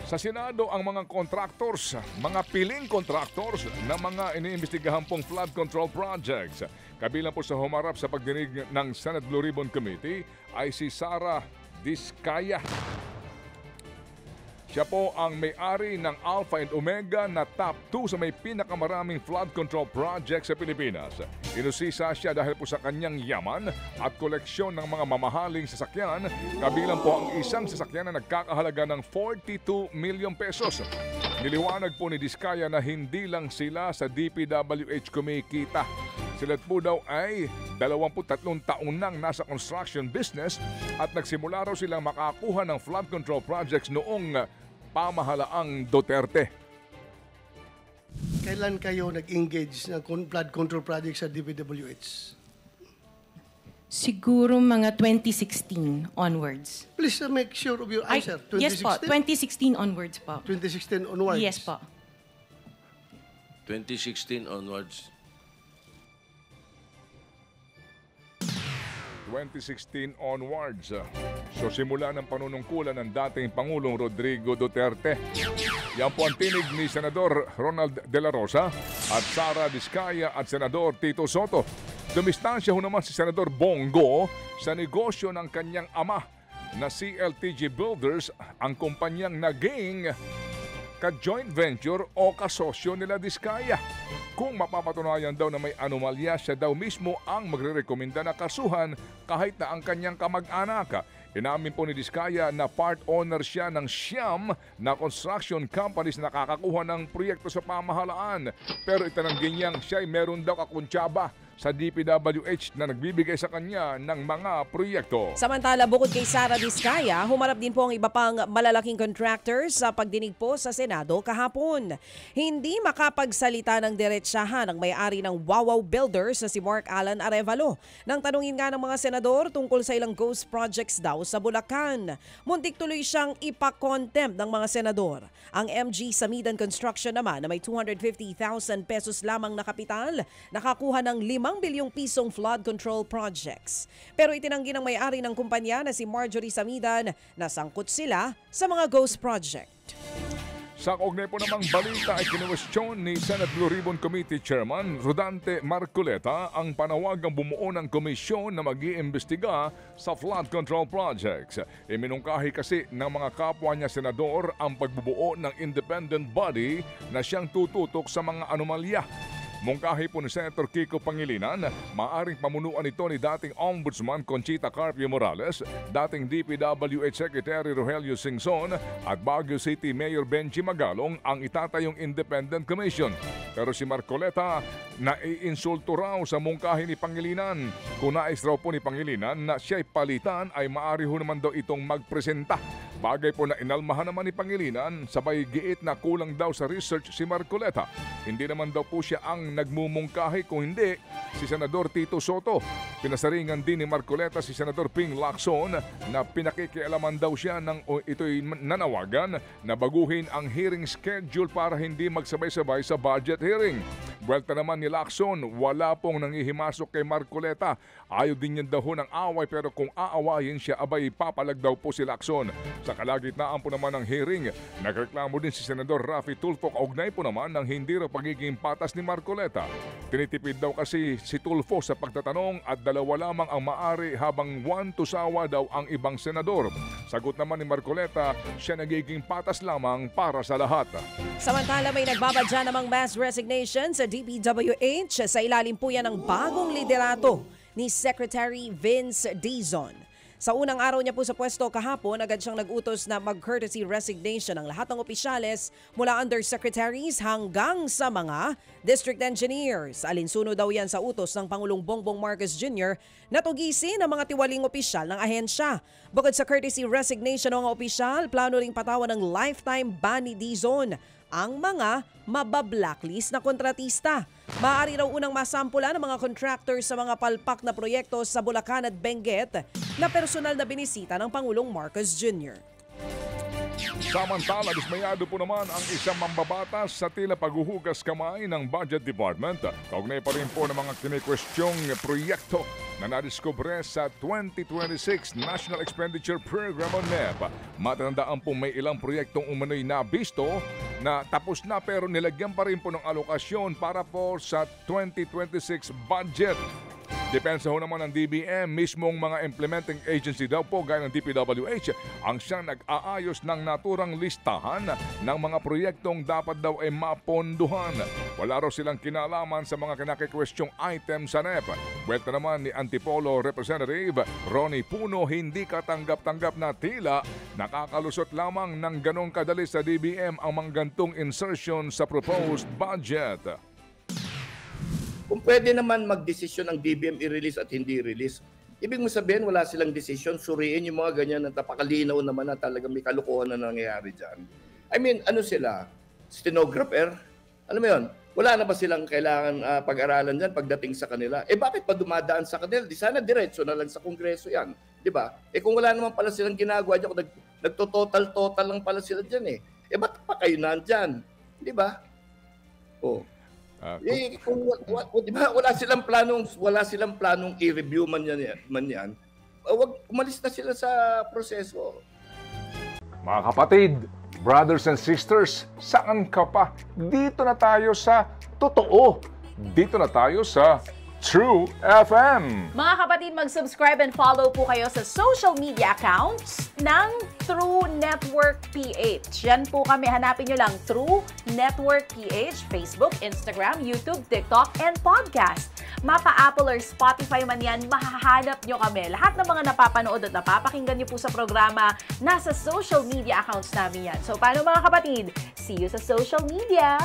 Sa Senado ang mga contractors, mga piling contractors na mga iniimbestigahan pong flood control projects. Kabilang po sa humarap sa pagdinig ng Senate Blue Ribbon Committee ay si Sara Diskaya. Siya po ang may-ari ng Alpha and Omega na top 2 sa may pinakamaraming flood control project sa Pilipinas. Inusisa siya dahil po sa kanyang yaman at koleksyon ng mga mamahaling sasakyan, kabilang po ang isang sasakyan na nagkakahalaga ng 42 million pesos. Niliwanag po ni Diskaya na hindi lang sila sa DPWH kumikita. Sila po daw ay 23 taon nang nasa construction business at nagsimula raw silang makakuha ng flood control projects noong pamahalaang Duterte. Kailan kayo nag-engage ng flood control project sa DPWH? Siguro mga 2016 onwards. Please make sure of your answer. Yes po, 2016 onwards po. 2016 onwards? Yes po. 2016 onwards. 2016 onwards. So simula ng panunungkulan ng dating Pangulong Rodrigo Duterte. Yan po ang tinig ni Senador Ronald De La Rosa at Sara Diskaya at Senador Tito Soto. Dumistansya ho naman si Senador Bongo sa negosyo ng kanyang ama na CLTG Builders, ang kumpanyang naging ka-joint venture o kasosyo nila Diskaya. Kung mapapatunayan daw na may anomalya, siya daw mismo ang magre-rekomenda na kasuhan kahit na ang kanyang kamag-anak. Inamin po ni Diskaya na part owner siya ng siyam na construction companies na nakakakuha ng proyekto sa pamahalaan. Pero itinanggi niyang siya ay meron daw kakuntsaba sa DPWH na nagbibigay sa kanya ng mga proyekto. Samantala, bukod kay Sara Diskaya, humarap din po ang iba pang malalaking contractors sa pagdinig po sa Senado kahapon. Hindi makapagsalita ng diretsahan ang may-ari ng Wawaw Builders na si Mark Alan Arevalo. Nang tanungin nga ng mga senador tungkol sa ilang ghost projects daw sa Bulacan. Muntik tuloy siyang ipa-contempt ng mga senador. Ang MG Samidan Construction naman na may 250,000 pesos lamang na kapital, nakakuha ng 5 bilyong pisong flood control projects. Pero itinanggi ng may-ari ng kumpanya na si Marjorie Samidan na sangkot sila sa mga ghost project. Sa kaugnay po namang balita ay kinuwestiyon ni Senate Blue Ribbon Committee Chairman Rodante Marcoleta ang panawagang bumuo ng komisyon na mag-iimbestiga sa flood control projects. Iminungkahi kasi ng mga kapwa niya senador ang pagbubuo ng independent body na siyang tututok sa mga anomalya. Mungkahi po ni Senator Kiko Pangilinan, maaring pamunuan ito ni dating Ombudsman Conchita Carpio Morales, dating DPWH Secretary Rogelio Singson at Baguio City Mayor Benji Magalong ang itatayong Independent Commission. Pero si Marcoleta, naiinsulto raw sa mungkahi ni Pangilinan. Kung nais raw po ni Pangilinan na siya'y palitan ay maaari ho naman daw itong magpresenta. Bagay po na inalmahan naman ni Pangilinan, sabay giit na kulang daw sa research si Marcoleta. Hindi naman daw po siya ang nagmumungkahi, kung hindi si Senador Tito Soto. Pinasaringan din ni Marcoleta si Senador Ping Lacson na pinakikialaman daw siya ng ito'y nanawagan na baguhin ang hearing schedule para hindi magsabay-sabay sa budget hearing. Buwelta naman ni Lacson, wala pong nangihimasok kay Marcoleta. Ayaw din niyan daw ng away, pero kung aawayin siya, abay papalag daw po si Lacson. Sa kalagitnaan po naman ng hearing, nagreklamo din si Senador Raffy Tulfo kaugnay po naman ng hindi raw pagiging patas ni Marcoleta. Tinitipid daw kasi si Tulfo sa pagtatanong at dalawa lamang ang maari habang one to sawa daw ang ibang senador. Sagot naman ni Marcoleta, siya nagiging patas lamang para sa lahat. Samantala, may nagbabadya namang mass resignation sa DPWH sa ilalim po yan ng bagong liderato ni Secretary Vince Dizon. Sa unang araw niya po sa pwesto kahapon, agad siyang nag-utos na mag-courtesy resignation ang lahat ng opisyales mula undersecretaries hanggang sa mga district engineers. Alinsuno daw yan sa utos ng Pangulong Bongbong Marcos Jr. na tugisin ang mga tiwaling opisyal ng ahensya. Bukod sa courtesy resignation ng mga opisyal, plano ring patawan ng lifetime ban ni Dizon ang mga mabablacklist na kontratista. Maaari raw unang masampula ng mga contractors sa mga palpak na proyekto sa Bulacan at Benguet na personal na binisita ng Pangulong Marcos Jr. Samantala, dismayado po naman ang isang mambabatas sa tila paghuhugas kamay ng Budget Department. Kaugnay pa rin po ng mga kinikwestyong proyekto na nadiskubre sa 2026 National Expenditure Program o NEP. Matandaan po may ilang proyektong umano'y nabisto na tapos na pero nilagyan pa rin po ng alokasyon para po sa 2026 budget. Depensa ho naman ng DBM, mismong mga implementing agency daw po gaya ng DPWH ang siyang nag-aayos ng naturang listahan ng mga proyektong dapat daw ay maponduhan. Wala raw silang kinalaman sa mga kinakikwestyong item sa NEP. Buwelta naman ni Antipolo Representative Ronnie Puno, hindi katanggap-tanggap na tila nakakalusot lamang ng ganong kadali sa DBM ang manggantong insertion sa proposed budget. Kung pwede naman magdesisyon ang DBM i-release at hindi i-release, ibig mo sabihin wala silang desisyon, suriin yung mga ganyan na tapakalinaw naman na talagang may kalukuhan na nangyayari dyan. I mean, ano sila? Stenographer? Alam mo yun? Wala na ba silang kailangan pag-aralan dyan pagdating sa kanila? Bakit pa dumadaan sa kanila? Di sana diretso na lang sa Kongreso yan. Di ba? Kung wala naman pala silang ginagawa dyan, nagtototal lang pala sila dyan ba't pa kayo nandyan? Di ba? Diba, wala silang planong i-review man yan. Wag umalis na sila sa proseso. Mga kapatid, brothers and sisters, saan ka pa? Dito na tayo sa totoo. Dito na tayo sa True FM. Mga kapatid, mag-subscribe and follow po kayo sa social media accounts ng True Network PH. Yan po kami. Hanapin nyo lang True Network PH, Facebook, Instagram, YouTube, TikTok, and podcast. Mapa-Apple or Spotify man yan, mahahanap nyo kami. Lahat ng mga napapanood at napapakinggan nyo po sa programa, nasa social media accounts namin yan. So, paano mga kapatid? See you sa social media!